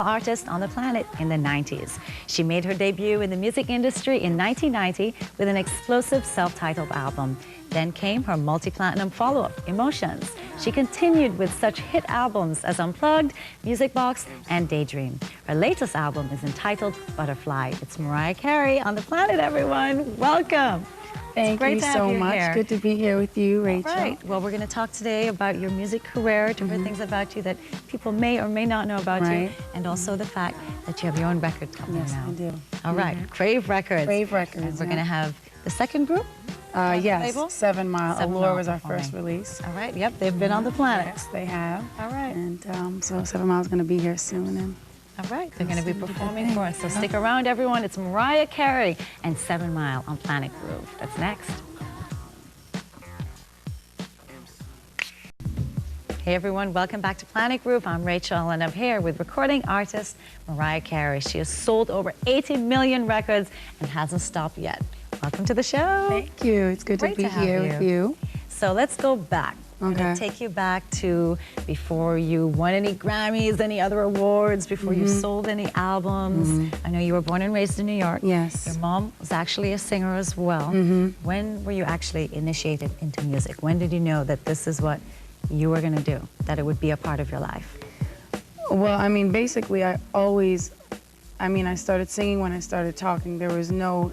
artist on the planet in the 90s. She made her debut in the music industry in 1990 with an explosive self-titled album. Then came her multi-platinum follow-up, Emotions. She continued with such hit albums as Unplugged, Music Box, and Daydream. Her latest album is entitled Butterfly. It's Mariah Carey on the planet, everyone. Welcome. Thank you so much. Here. Good to be here with you, Rachel. All right. Well, we're going to talk today about your music career, different things about you that people may or may not know about you, and also the fact that you have your own record coming out. Yes, I do. All right. Crave Records. Crave Records. And we're going to have the second group? Yes, label? 7 Mile. Allure was our first performing. release. All right. Yep. They've been on the planet. Yes, they have. All right. And so 7 Mile is going to be here soon. And all right. They're going to be performing for us. So stick around, everyone. It's Mariah Carey and 7 Mile on Planet Groove. That's next. Hey everyone, welcome back to Planet Groove. I'm Rachel and I'm here with recording artist Mariah Carey. She has sold over 80 million records and hasn't stopped yet. Welcome to the show. Thank you. It's good to be here with you. So let's go back. I'm going to take you back to before you won any Grammys, any other awards, before you sold any albums. I know you were born and raised in New York. Yes. Your mom was actually a singer as well. When were you actually initiated into music? When did you know that this is what you were going to do, that it would be a part of your life? Well, I mean, basically, I started singing when I started talking. There was no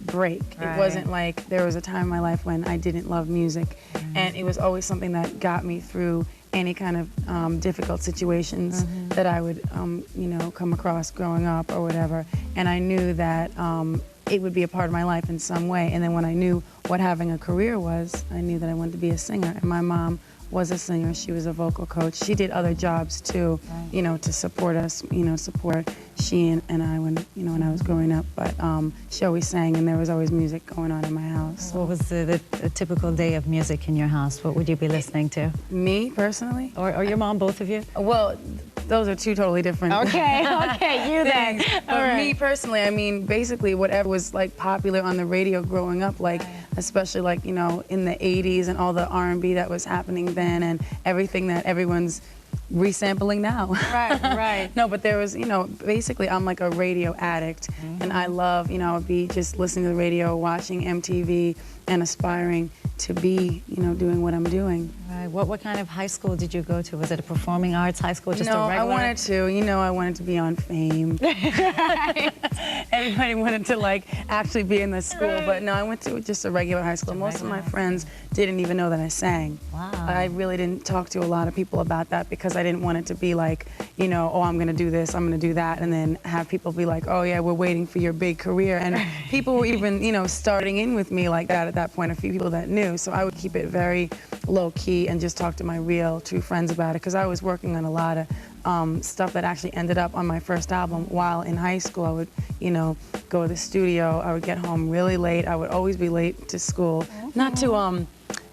break. It wasn't like there was a time in my life when I didn't love music. And it was always something that got me through any kind of difficult situations that I would, you know, come across growing up or whatever. And I knew that it would be a part of my life in some way. And then when I knew what having a career was, I knew that I wanted to be a singer. And my mom was a singer. She was a vocal coach. She did other jobs too, you know, to support us, you know, support she and I when, you know, when I was growing up. But she always sang, and there was always music going on in my house. What was the typical day of music in your house? What would you be listening to? Me, personally? Or your mom, both of you? Well, those are two totally different Okay, you then. But me personally, I mean, basically whatever was like popular on the radio growing up, like especially like, you know, in the 80s and all the R&B that was happening then and everything that everyone's resampling now. Right. No, but there was, you know, basically I'm like a radio addict and I love, you know, I would be just listening to the radio, watching MTV and aspiring to be, you know, doing what I'm doing. Right. What kind of high school did you go to? Was it a performing arts high school, just a regular? No, I wanted to, you know, I wanted to be on Fame. Everybody wanted to like actually be in the school, but no, I went to just a regular high school. Most of my friends didn't even know that I sang. Wow. I really didn't talk to a lot of people about that because I didn't want it to be like, you know, oh, I'm going to do this, I'm going to do that, and then have people be like, oh yeah, we're waiting for your big career. And people were even, you know, starting in with me like that at that point, a few people that knew. So I would keep it very low key and just talk to my real, true friends about it because I was working on a lot of stuff that actually ended up on my first album. While in high school, I would, you know, go to the studio. I would get home really late. I would always be late to school. Not to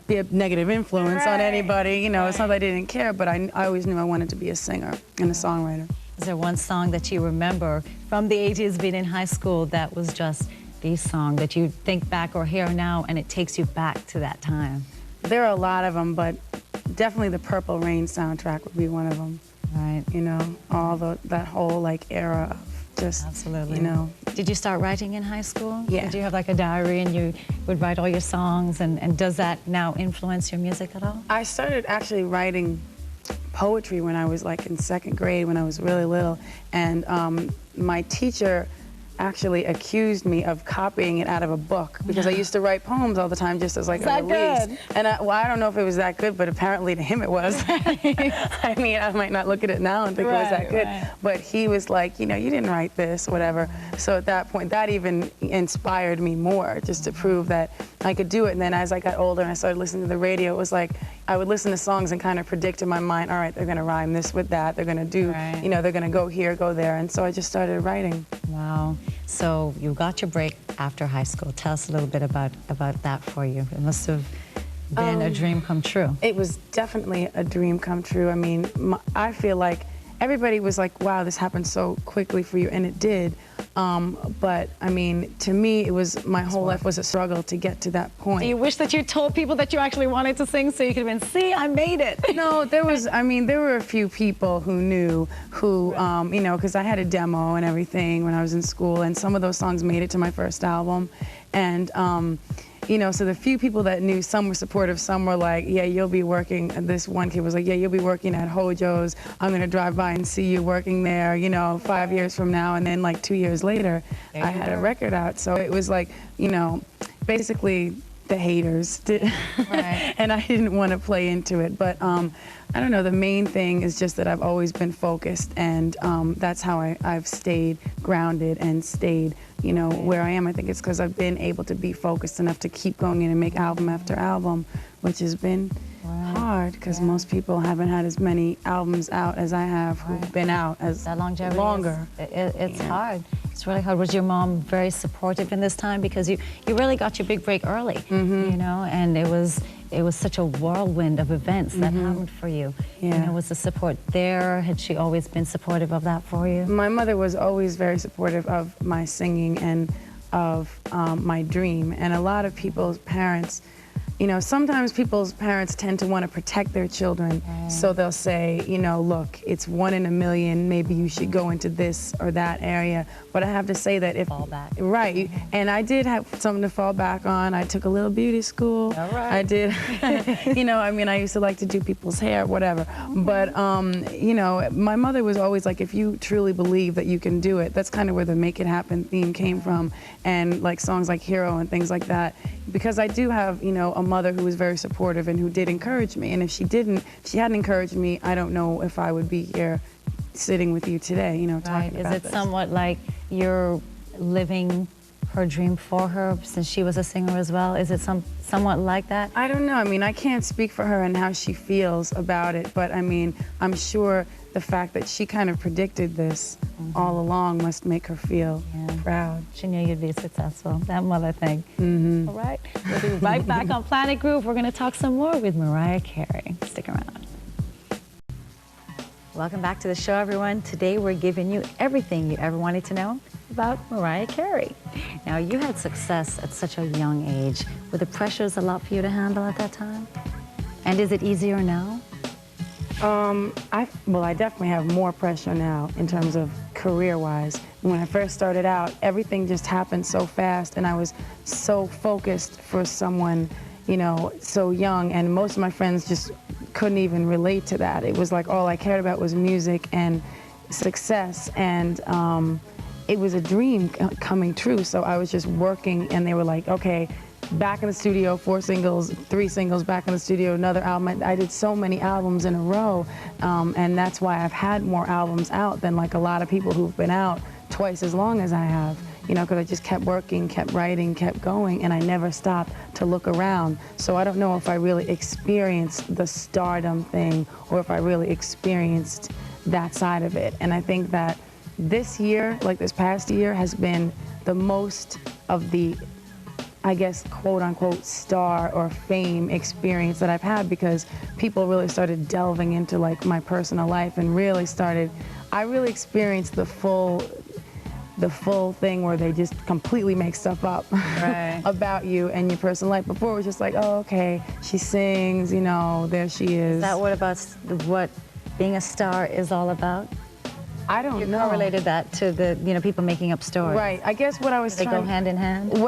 be a negative influence on anybody, you know, it's not that I didn't care, but I always knew I wanted to be a singer and a songwriter. Is there one song that you remember from the 80s being in high school that was just the song that you think back or hear now and it takes you back to that time? There are a lot of them, but definitely the Purple Rain soundtrack would be one of them. Right. You know, all that whole like era of just, absolutely. You know. Did you start writing in high school? Yeah. Did you have like a diary and you would write all your songs and does that now influence your music at all? I started actually writing poetry when I was like in 2nd grade when I was really little, and my teacher actually accused me of copying it out of a book because I used to write poems all the time just as like a release. Good? And well, I don't know if it was that good, but apparently to him it was. I mean, I might not look at it now and think it was that good, but he was like, you know, you didn't write this, whatever. So at that point, that even inspired me more just to prove that I could do it. And then as I got older and I started listening to the radio, it was like I would listen to songs and kind of predict in my mind, all right, they're going to rhyme this with that, they're going to do, you know, they're going to go here, go there. And so I just started writing. Wow. So you got your break after high school. Tell us a little bit about that for you. It must have been a dream come true. It was definitely a dream come true. I mean, I feel like everybody was like, wow, this happened so quickly for you, and it did. But I mean, to me, it was my whole life was a struggle to get to that point. Do you wish that you told people that you actually wanted to sing so you could have been, see, I made it? No, there were a few people who knew, you know, because I had a demo and everything when I was in school, and some of those songs made it to my first album. And, you know, so the few people that knew, some were supportive, some were like, yeah, you'll be working, and this one kid was like, yeah, you'll be working at Hojo's. I'm going to drive by and see you working there, you know, 5 years from now. And then like 2 years later, I had a record out. So it was like, you know, basically the haters did. Right. And I didn't want to play into it. But I don't know, the main thing is just that I've always been focused, and that's how I've stayed grounded and stayed, you know, where I am. I think it's because I've been able to be focused enough to keep going in and make album after album, which has been hard because most people haven't had as many albums out as I have who've been out as that longevity longer. It's hard. It's really hard. Was your mom very supportive in this time? Because you really got your big break early, you know, and it was such a whirlwind of events that happened for you. Yeah. You know, was the support there? Had she always been supportive of that for you? My mother was always very supportive of my singing and of my dream. And a lot of people's parents, you know, sometimes people's parents tend to want to protect their children. So they'll say, you know, look, it's 1 in a million, maybe you should go into this or that area. But I have to say that if... Fall back. Right. And I did have something to fall back on. I took a little beauty school. All right. I did. You know, I mean, I used to like to do people's hair, whatever. But, you know, my mother was always like, if you truly believe that you can do it, that's kind of where the Make It Happen theme came from. And like songs like Hero and things like that. Because I do have, you know, a mother who was very supportive and who did encourage me. And if she hadn't encouraged me, I don't know if I would be here sitting with you today, you know, talking about this. Is it somewhat like you're living her dream for her since she was a singer as well? Is it somewhat like that? I don't know. I mean, I can't speak for her and how she feels about it, but I mean, I'm sure the fact that she kind of predicted this all along must make her feel proud. She knew you'd be successful. That mother thing. All right. We'll be right back on Planet Groove. We're going to talk some more with Mariah Carey. Stick around. Welcome back to the show, everyone. Today we're giving you everything you ever wanted to know about Mariah Carey. Now, you had success at such a young age. Were the pressures a lot for you to handle at that time? And is it easier now? I definitely have more pressure now in terms of career-wise. When I first started out, everything just happened so fast, and I was so focused for someone, you know, so young, and most of my friends just couldn't even relate to that. It was like all I cared about was music and success, and it was a dream coming true. So I was just working, and they were like, okay, back in the studio, 4 singles, 3 singles, back in the studio, another album. I did so many albums in a row, and that's why I've had more albums out than like a lot of people who've been out twice as long as I have, you know, because I just kept working, kept writing, kept going, and I never stopped to look around. So I don't know if I really experienced the stardom thing or if I really experienced that side of it. And I think that this year, like this past year, has been the most of the, I guess, quote unquote, star or fame experience that I've had, because people really started delving into like my personal life and really started, I really experienced the full thing where they just completely make stuff up about you and your personal life. Before it was just like, oh, okay, she sings, you know, there she is. Is that what being a star is all about? I don't know. You correlated that to the, you know, people making up stories. Right. I guess what I was trying... They go hand in hand? The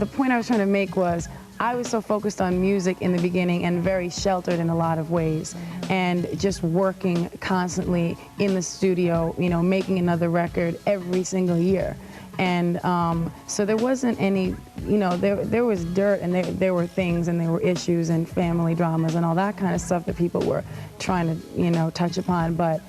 point I was trying to make was, I was so focused on music in the beginning and very sheltered in a lot of ways. And just working constantly in the studio, you know, making another record every single year. And so there wasn't any, you know, there was dirt, and there were things, and there were issues and family dramas and all that kind of stuff that people were trying to, you know, touch upon. But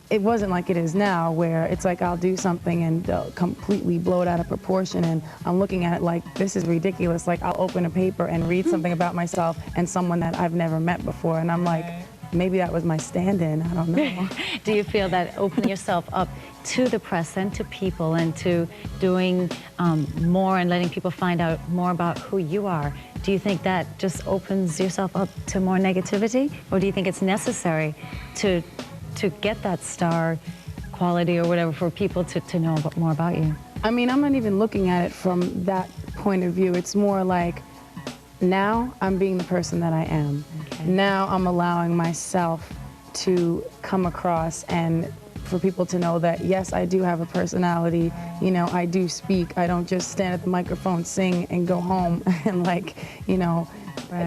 it wasn't like it is now, where it's like I'll do something and they'll completely blow it out of proportion, and I'm looking at it like, this is ridiculous. Like, I'll open a paper and read something about myself and someone that I've never met before, and I'm like, maybe that was my stand-in, I don't know. Do you feel that opening yourself up to the press and to people and to doing more and letting people find out more about who you are, do you think that just opens yourself up to more negativity? Or do you think it's necessary to get that star quality or whatever for people to know more about you? I mean, I'm not even looking at it from that point of view. It's more like, now I'm being the person that I am. Okay. Now I'm allowing myself to come across and for people to know that, yes, I do have a personality. You know, I do speak. I don't just stand at the microphone, sing, and go home and, like, you know,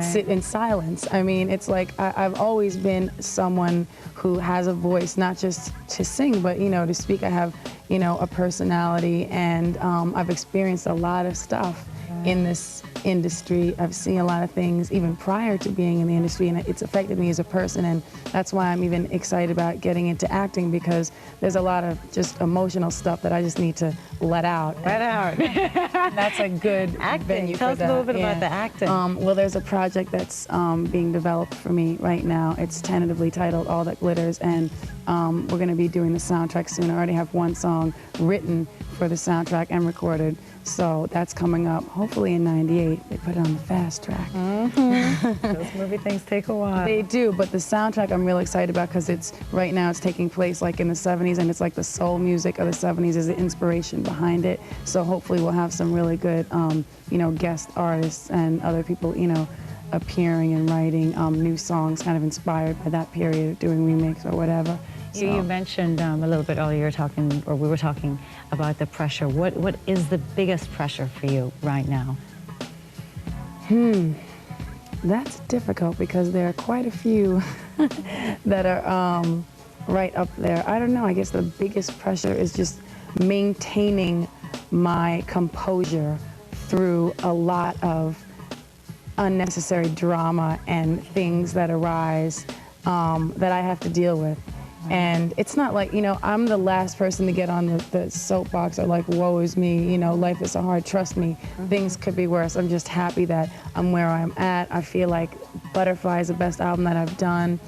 sit in silence. I mean, it's like I've always been someone who has a voice, not just to sing, but, you know, to speak. I have, you know, a personality, and I've experienced a lot of stuff in this industry. I've seen a lot of things even prior to being in the industry, and it's affected me as a person, and that's why I'm even excited about getting into acting, because there's a lot of just emotional stuff that I just need to let out. Let out. That's a good acting. venue Tell for us that. a little bit about the acting. Well, there's a project that's being developed for me right now. It's tentatively titled All That Glitters, and we're going to be doing the soundtrack soon. I already have one song written for the soundtrack and recorded, so that's coming up hopefully in '98. They put it on the fast track. Those movie things take a while. They do, but the soundtrack I'm really excited about, because it's right now it's taking place like in the 70s, and it's like the soul music of the 70s is the inspiration behind it. So hopefully we'll have some really good you know, guest artists and other people, you know, appearing and writing new songs kind of inspired by that period, doing remakes or whatever. You mentioned a little bit earlier, we were talking about the pressure. What is the biggest pressure for you right now? That's difficult, because there are quite a few that are right up there. I don't know, I guess the biggest pressure is just maintaining my composure through a lot of unnecessary drama and things that arise that I have to deal with. And it's not like, you know, I'm the last person to get on the soapbox or like, woe is me, you know, life is so hard, trust me, things could be worse. I'm just happy that I'm where I'm at. I feel like Butterfly is the best album that I've done.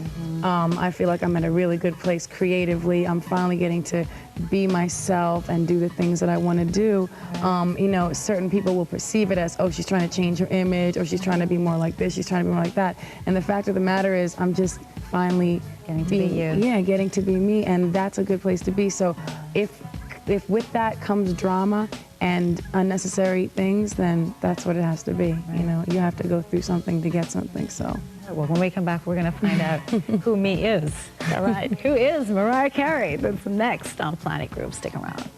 I feel like I'm in a really good place creatively. I'm finally getting to be myself and do the things that I want to do. You know, certain people will perceive it as, oh, she's trying to change her image, or she's trying to be more like this, she's trying to be more like that. And the fact of the matter is, I'm just finally Getting to be you. Yeah, getting to be me, and that's a good place to be. So if with that comes drama and unnecessary things, then that's what it has to be. You know, you have to go through something to get something, so. Well, when we come back, we're going to find out who me is. All right? Who is Mariah Carey? That's next on Planet Group. Stick around.